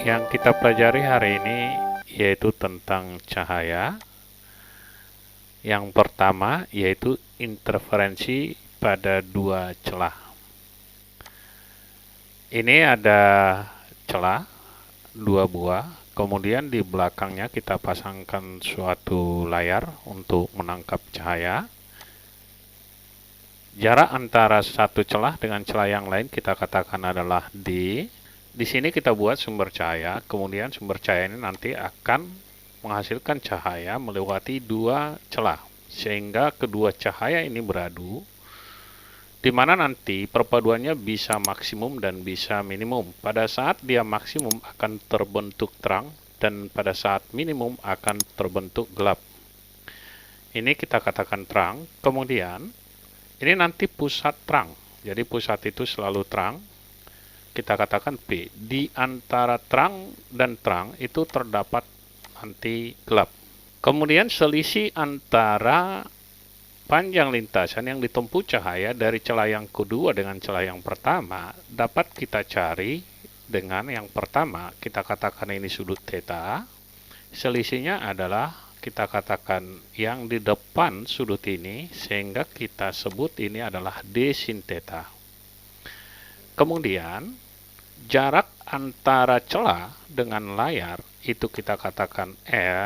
Yang kita pelajari hari ini yaitu tentang cahaya. Yang pertama yaitu interferensi pada dua celah. Ini ada celah dua buah, kemudian di belakangnya kita pasangkan suatu layar untuk menangkap cahaya. Jarak antara satu celah dengan celah yang lain kita katakan adalah D. Di sini kita buat sumber cahaya, kemudian sumber cahaya ini nanti akan menghasilkan cahaya melewati dua celah, sehingga kedua cahaya ini beradu, di mana nanti perpaduannya bisa maksimum dan bisa minimum. Pada saat dia maksimum akan terbentuk terang, dan pada saat minimum akan terbentuk gelap. Ini kita katakan terang, kemudian ini nanti pusat terang. Jadi pusat itu selalu terang. Kita katakan P. Di antara terang dan terang itu terdapat nanti gelap. Kemudian selisih antara panjang lintasan yang ditempuh cahaya dari celah yang kedua dengan celah yang pertama dapat kita cari dengan yang pertama. Kita katakan ini sudut theta. Selisihnya adalah kita katakan yang di depan sudut ini, sehingga kita sebut ini adalah D sin theta. Kemudian jarak antara celah dengan layar itu kita katakan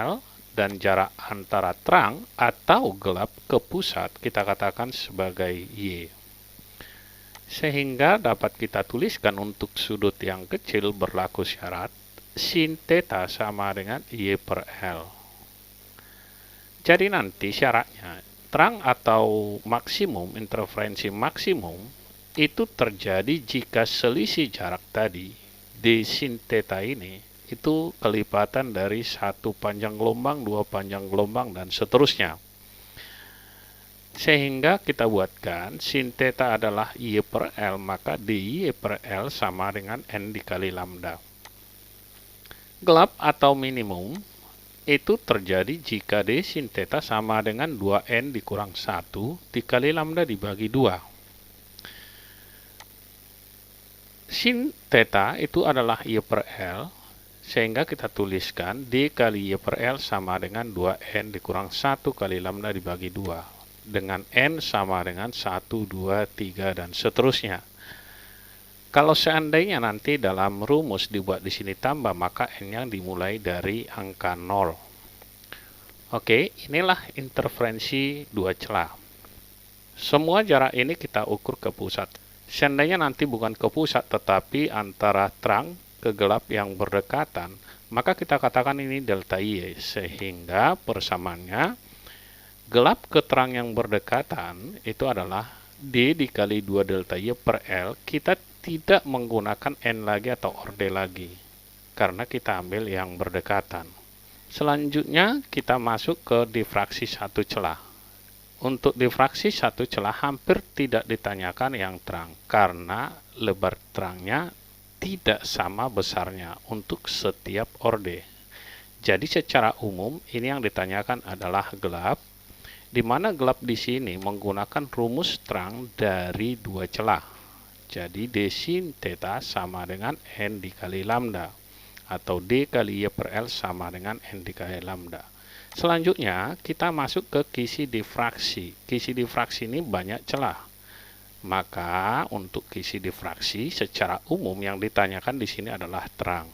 L, dan jarak antara terang atau gelap ke pusat kita katakan sebagai Y. Sehingga dapat kita tuliskan untuk sudut yang kecil berlaku syarat sin theta sama dengan Y per L. Jadi nanti syaratnya terang atau maksimum, interferensi maksimum itu terjadi jika selisih jarak tadi D sin theta ini itu kelipatan dari satu panjang gelombang, dua panjang gelombang, dan seterusnya. Sehingga kita buatkan sin theta adalah Y per L, maka dy per L sama dengan N dikali lambda. Gelap atau minimum itu terjadi jika D sin theta sama dengan 2N dikurang 1 dikali lambda dibagi 2. Sin theta itu adalah Y per L, sehingga kita tuliskan D kali Y per L sama dengan 2N dikurang 1 kali lambda dibagi 2. Dengan N sama dengan 1, 2, 3, dan seterusnya. Kalau seandainya nanti dalam rumus dibuat di sini tambah, maka N-nya dimulai dari angka 0. Oke, inilah interferensi dua celah. Semua jarak ini kita ukur ke pusat. Seandainya nanti bukan ke pusat, tetapi antara terang ke gelap yang berdekatan, maka kita katakan ini delta Y, sehingga persamaannya gelap ke terang yang berdekatan itu adalah D dikali 2 delta Y per L. Kita tidak menggunakan N lagi atau orde lagi, karena kita ambil yang berdekatan. Selanjutnya kita masuk ke difraksi satu celah. Untuk difraksi satu celah hampir tidak ditanyakan yang terang, karena lebar terangnya tidak sama besarnya untuk setiap orde. Jadi secara umum ini yang ditanyakan adalah gelap, di mana gelap di sini menggunakan rumus terang dari dua celah. Jadi D sin theta sama dengan N dikali lambda, atau D kali Y per L sama dengan N dikali lambda. Selanjutnya kita masuk ke kisi difraksi. Kisi difraksi ini banyak celah. Maka untuk kisi difraksi secara umum yang ditanyakan di sini adalah terang.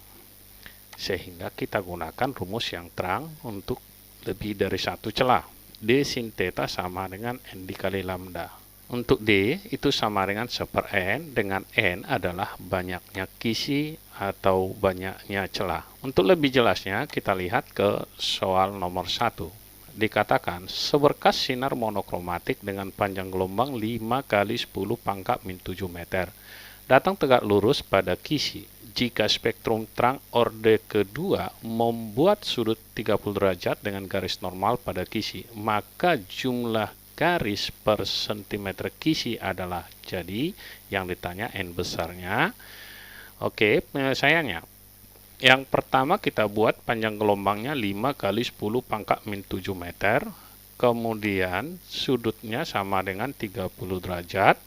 Sehingga kita gunakan rumus yang terang untuk lebih dari satu celah. D sin theta sama dengan N dikali lambda. Untuk D itu sama dengan 1 per N, dengan N adalah banyaknya kisi atau banyaknya celah. Untuk lebih jelasnya kita lihat ke soal nomor 1. Dikatakan seberkas sinar monokromatik dengan panjang gelombang 5 kali 10 pangkat min 7 meter datang tegak lurus pada kisi. Jika spektrum terang orde kedua membuat sudut 30 derajat dengan garis normal pada kisi, maka jumlah garis per sentimeter kisi adalah, jadi yang ditanya N besarnya. Oke, penyelesaiannya. Yang pertama kita buat panjang gelombangnya 5 kali 10 pangkat min 7 meter. Kemudian sudutnya sama dengan 30 derajat.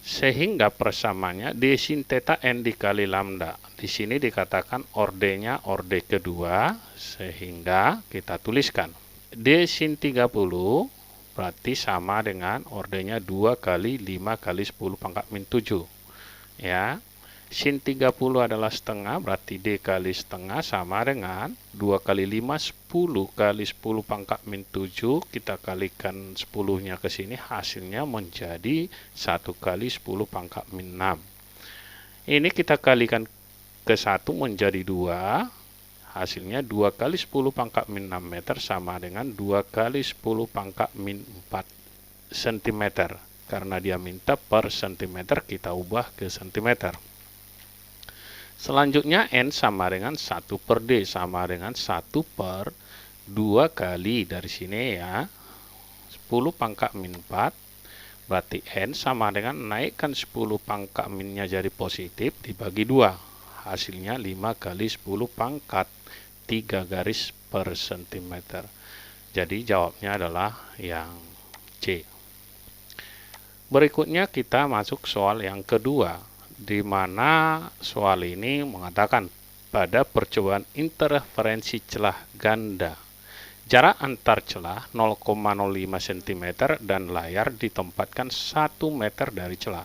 Sehingga persamanya D sin theta N dikali lambda. Di sini dikatakan ordenya orde kedua, sehingga kita tuliskan. D sin 30 berarti sama dengan ordenya 2 kali 5 kali 10 pangkat min 7. Ya. Sin 30 adalah setengah, berarti D kali setengah sama dengan 2 kali 5, 10 kali 10 pangkat min 7. Kita kalikan 10-nya ke sini, hasilnya menjadi 1 kali 10 pangkat min 6. Ini kita kalikan ke 1 menjadi 2. Hasilnya 2 kali 10 pangkat min 6 meter sama dengan 2 kali 10 pangkat min 4 cm. Karena dia minta per cm, kita ubah ke cm. Selanjutnya N sama dengan 1 per D sama dengan 1 per 2 kali dari sini ya 10 pangkat min 4. Berarti N sama dengan naikkan 10 pangkat minnya jadi positif dibagi 2. Hasilnya 5 kali 10 pangkat 3 garis per cm. Jadi jawabnya adalah yang C. Berikutnya kita masuk soal yang kedua, di mana soal ini mengatakan pada percobaan interferensi celah ganda, jarak antar celah 0,05 cm dan layar ditempatkan 1 meter dari celah.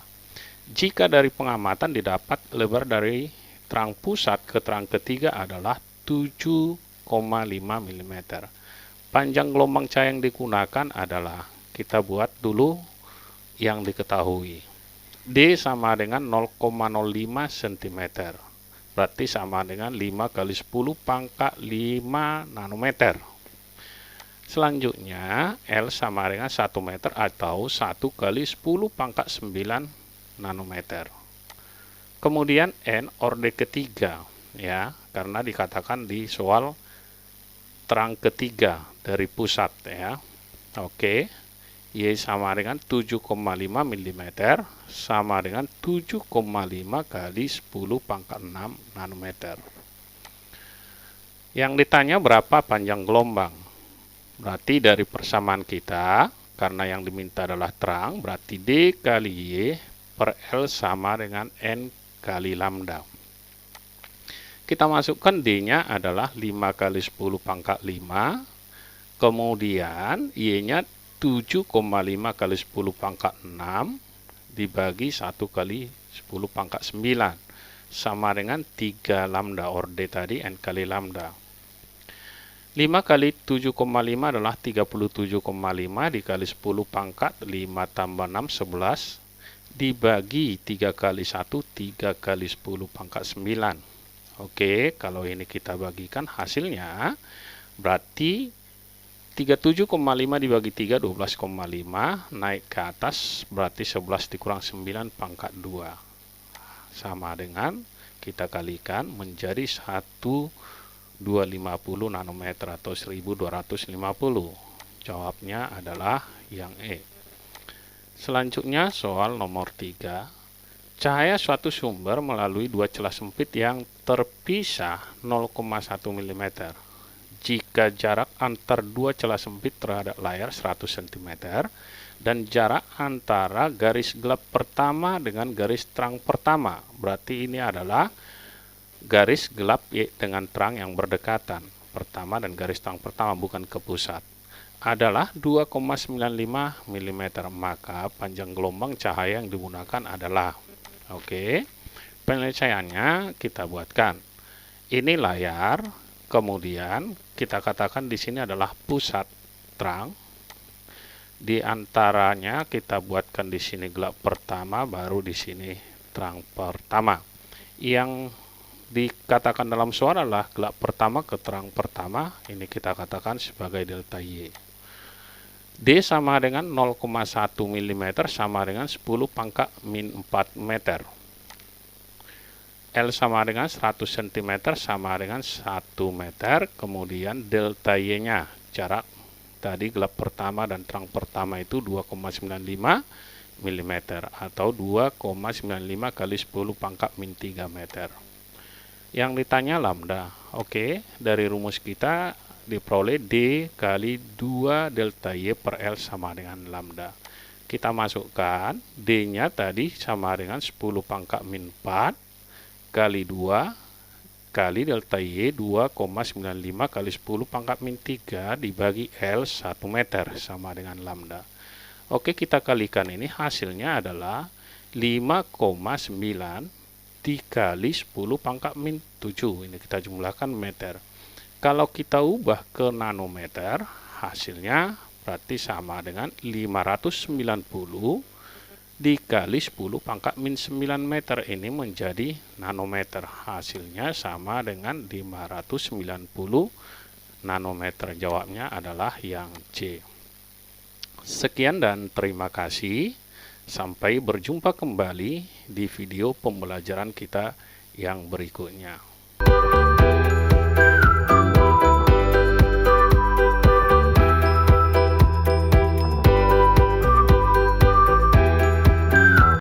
Jika dari pengamatan didapat lebar dari terang pusat ke terang ketiga adalah 7,5 mm. Panjang gelombang cahaya yang digunakan adalah, kita buat dulu yang diketahui. D sama dengan 0,05 cm. Berarti sama dengan 5 kali 10 pangkat 5 nanometer. Selanjutnya L sama dengan 1 meter atau 1 kali 10 pangkat 9 nanometer. Kemudian N orde ketiga ya, karena dikatakan di soal terang ketiga dari pusat ya. Oke. Y sama dengan 7,5 mm sama dengan 7,5 kali 10 pangkat 6 nanometer. Yang ditanya berapa panjang gelombang? Berarti dari persamaan kita, karena yang diminta adalah terang, berarti D kali Y per L sama dengan N kali lambda. Kita masukkan D-nya adalah 5 kali 10 pangkat 5, kemudian Y-nya 7,5 kali 10 pangkat 6 dibagi 1 kali 10 pangkat 9 sama dengan 3 lambda orde tadi N kali lambda. 5 kali 7,5 adalah 37,5 dikali 10 pangkat 5 tambah 6 11 dibagi 3 kali 1 3 kali 10 pangkat 9. Oke, kalau ini kita bagikan hasilnya berarti 37,5 dibagi 3, 12,5, naik ke atas, berarti 11 dikurang 9 pangkat 2. Sama dengan, kita kalikan menjadi 1250 nanometer atau 1250. Jawabnya adalah yang E. Selanjutnya soal nomor 3. Cahaya suatu sumber melalui dua celah sempit yang terpisah 0,1 mm. Jika jarak antar dua celah sempit terhadap layar 100 cm dan jarak antara garis gelap pertama dengan garis terang pertama, berarti ini adalah garis gelap dengan terang yang berdekatan pertama dan garis terang pertama bukan ke pusat, adalah 2,95 mm, maka panjang gelombang cahaya yang digunakan adalah, oke, penyelesaiannya kita buatkan. Ini layar, kemudian kita katakan di sini adalah pusat terang. Di antaranya kita buatkan di sini gelap pertama, baru di sini terang pertama. Yang dikatakan dalam soal adalah gelap pertama ke terang pertama, ini kita katakan sebagai delta Y. D sama dengan 0,1 mm sama dengan 10 pangkat min 4 meter. L sama dengan 100 cm sama dengan 1 meter, kemudian delta Y-nya, jarak tadi gelap pertama dan terang pertama itu 2,95 mm atau 2,95 kali 10 pangkat min 3 meter. Yang ditanya lambda, oke, dari rumus kita diperoleh D kali 2 delta Y per L sama dengan lambda. Kita masukkan D-nya tadi sama dengan 10 pangkat min 4 kali 2 kali delta Y 2,95 kali 10 pangkat min 3 dibagi L 1 meter sama dengan lambda. Oke, kita kalikan ini, hasilnya adalah 5,9 dikali 10 pangkat min 7. Ini kita jumlahkan meter. Kalau kita ubah ke nanometer, hasilnya berarti sama dengan 590 dikali 10 pangkat min 9 meter. Ini menjadi nanometer. Hasilnya sama dengan 590 nanometer. Jawabnya adalah yang C. Sekian dan terima kasih. Sampai berjumpa kembali di video pembelajaran kita yang berikutnya.